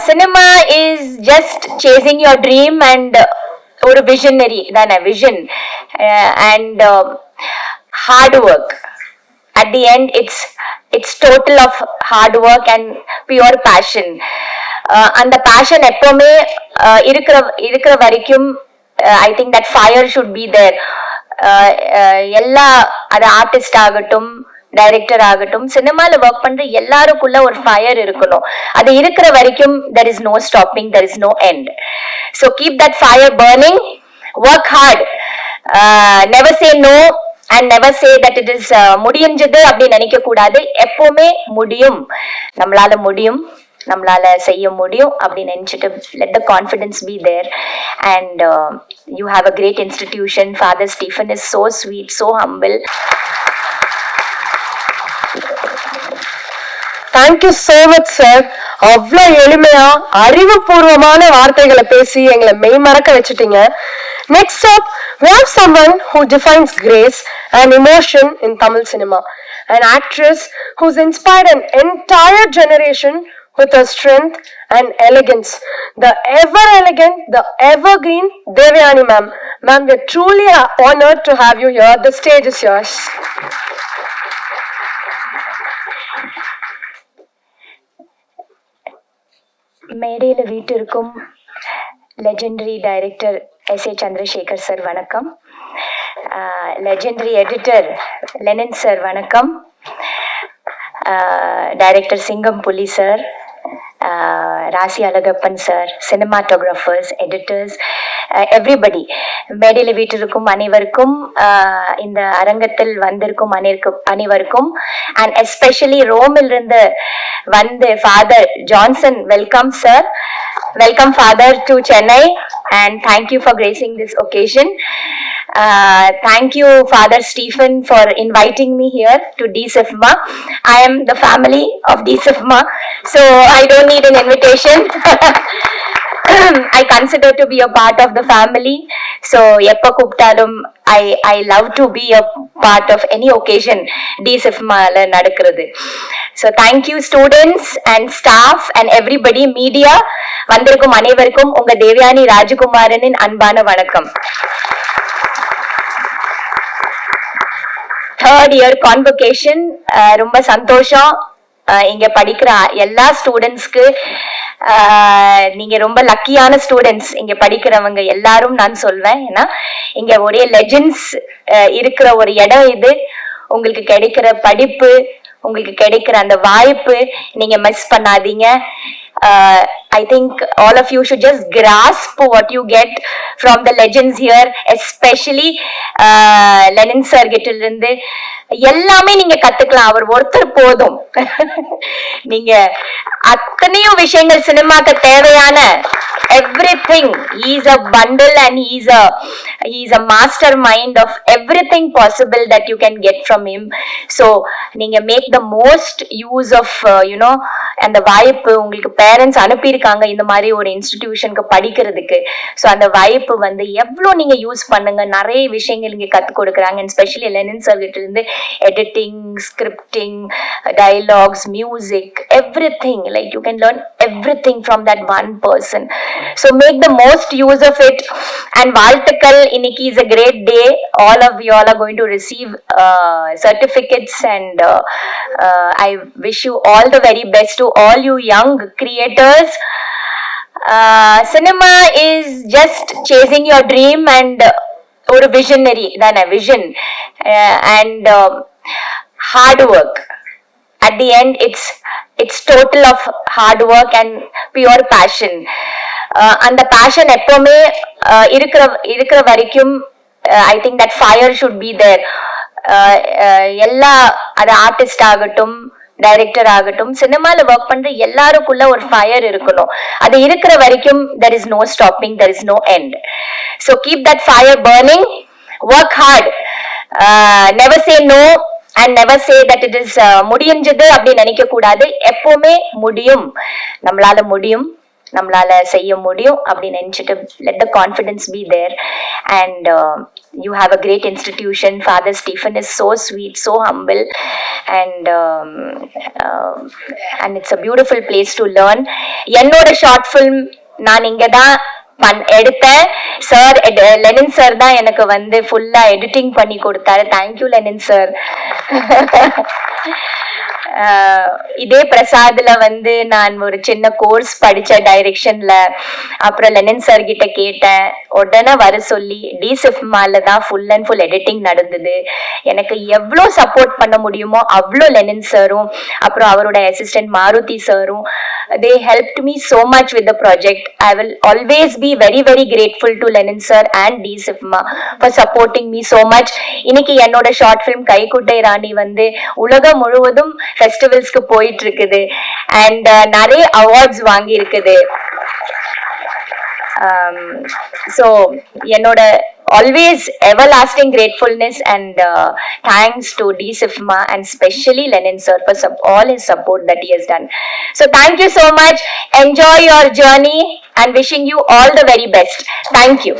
Cinema is just chasing your dream and or visionary than a vision and hard work. At the end, it's total of hard work and pure passion. அந்த passion எப்பவுமே இருக்கிற வரைக்கும் I think that fire should be there. எல்லா அது artist ஆகட்டும், director ஆகட்டும், சினிமால work பண்ற எல்லாருக்குள்ள ஒரு ஃபயர் இருக்கணும். அது இருக்கிற வரைக்கும் there is no stopping, there is no end. So keep that fire burning, work hard, never say no and never say that it is முடிஞ்சது அப்படின்னு நினைக்க கூடாது. எப்பவுமே முடியும், நம்மளால முடியும், நம்மளால செய்ய முடியும் அப்படின்னு நினைச்சிட்டு let the confidence be there. And you have a great institution. Father Stephen is so sweet, so humble. Thank you so much sir. அவ்வளோ எளிமையா அறிவுபூர்வமான வார்த்தைகளை பேசி எங்களை மெய்மறக்க வச்சுட்டீங்க. Next up, we have someone who defines grace and emotion in Tamil cinema. An actress who's inspired an entire generation with her strength and elegance. The ever elegant, the evergreen Devyani ma'am. Ma'am, we're truly honored to have you here. The stage is yours. மேடையில் வீட்டிற்கும் legendary director S.A. Chandrasekhar sir வணக்கம். Legendary editor Lenin sir வணக்கம். Director Singam Puli sir, Rasi Azhagappan sir, cinematographers, editors, everybody, மேடையில் வீட்டிற்கும் அனைவருக்கும், இந்த அரங்கத்தில் வந்திருக்கும் அனைவருக்கும், அண்ட் எஸ்பெஷலி ரோமிலிருந்து வந்து father Johnson, welcome sir. Welcome Father to Chennai and thank you for gracing this occasion. Thank you Father Stephen for inviting me here to DCIFMA. I am the family of DCIFMA, so I don't need an invitation. I consider to be a part of the family. So எப்ப கூப்பிட்டாலும் I love to be a part of any occasion DCIFMAல நடக்கிறது. So thank you students and staff and everybody, media, வந்திருக்கும் அனைவருக்கும் உங்க தேவயானி ராஜகுமாரனின் அன்பான வணக்கம். Third year convocation, ரொம்ப சந்தோஷம். இங்க படிக்கிற எல்லா ஸ்டூடெண்ட்ஸ்க்கு நீங்க ரொம்ப லக்கியான ஸ்டூடெண்ட்ஸ். இங்க படிக்கிறவங்க எல்லாரும் நான் சொல்வேன், ஏன்னா இங்க ஒரே லெஜெண்ட்ஸ் இருக்கிற ஒரு இடம் இது. உங்களுக்கு கிடைக்கிற படிப்பு, உங்களுக்கு கிடைக்கிற அந்த வாய்ப்பு நீங்க மிஸ் பண்ணாதீங்க. I think all of you should just grasp what you get from the legends here, especially Lenin sir கிட்ட இருந்து எல்லாமே நீங்க கத்துக்கலாம். அவர் ஒருத்தர் போதும். நீங்க அத்தனையும் விஷயங்கள் சினிமாக்கு தேவையான everything, he is a bundle and he is a mastermind of everything possible that you can get from him. So நீங்க make the most use of அந்த வாய்ப்பு. உங்களுக்கு பேரண்ட்ஸ் அனுப்பியிருக்காங்க இந்த மாதிரி ஒரு இன்ஸ்டிடியூஷனுக்கு படிக்கிறதுக்கு. ஸோ அந்த வாய்ப்பு வந்து எவ்வளோ நீங்க யூஸ் பண்ணுங்க. நிறைய விஷயங்கள் இங்க கற்றுக் கொடுக்குறாங்க. அண்ட் ஸ்பெஷலி லெனின் சார் கிட்ட இருந்து editing, scripting, dialogues, music, everything. Like you can learn everything from that one person. So make the most use of it. And வாழ்த்துக்கள். இன்னைக்கு is a great day. All of you all are going to receive certificates and I wish you all the very best to all you young creators. Cinema is just chasing your dream and or visionary than a vision and hard work. At the end, it's total of hard work and pure passion. அந்த passion எப்பவுமே இருக்கிற வரைக்கும் I think that fire should be there. எல்லா அது artist ஆகட்டும், director ஆகட்டும், சினிமால work பண்ற எல்லாருக்குள்ள ஒரு ஃபயர் இருக்கணும். அது இருக்கிற வரைக்கும் there is no stopping, there is no end. So keep that fire burning, work hard, never say no and never say that it is முடிஞ்சது அப்படின்னு நினைக்க கூடாது. எப்பவுமே முடியும், நம்மளால முடியும், நம்மளால செய்ய முடியும் அப்படின்னு நினைச்சிட்டு let the confidence be there. And you have a great institution. Father Stephen is so sweet, so humble, and it's a beautiful place to learn. என்னோட ஷார்ட் ஃபிலிம் நான் இங்க தான் எடுத்தேன். சார் லெனின் சார் தான் எனக்கு வந்து ஃபுல்லா எடிட்டிங் பண்ணி கொடுத்தாரு. Thank you Lenin sir. இதே பிரசாத்ல வந்து நான் ஒரு சின்ன கோர்ஸ் படிச்ச டைரக்ஷன்ல. அப்புறம் லெனின் சார் கிட்ட கேட்டேன், உடனே வர சொல்லி டிசிஃப்மால தான் ஃபுல் அண்ட் ஃபுல் எடிட்டிங் நடந்தது. எனக்கு எவ்வளோ சப்போர்ட் பண்ண முடியுமோ அவ்வளோ லெனின் சாரும் அப்புறம் அவரோட அசிஸ்டன்ட் மாருதி சாரும் they helped me so much with the project. I will always be very very grateful to Lenin sir and DCIFMA for supporting me so much. இன்னைக்கு என்னோட ஷார்ட் ஃபிலிம் கைக்குட்டை ராணி வந்து உலகம் முழுவதும் ஃபெஸ்டிவல்ஸ்க்கு போயிட்டு இருக்குது அண்ட் நிறைய அவார்ட்ஸ் வாங்கி இருக்குது. So என்னோட always everlasting gratefulness and thanks to DCIFMA and especially Lenin sir for all his support that he has done. So thank you so much. Enjoy your journey and wishing you all the very best. Thank you.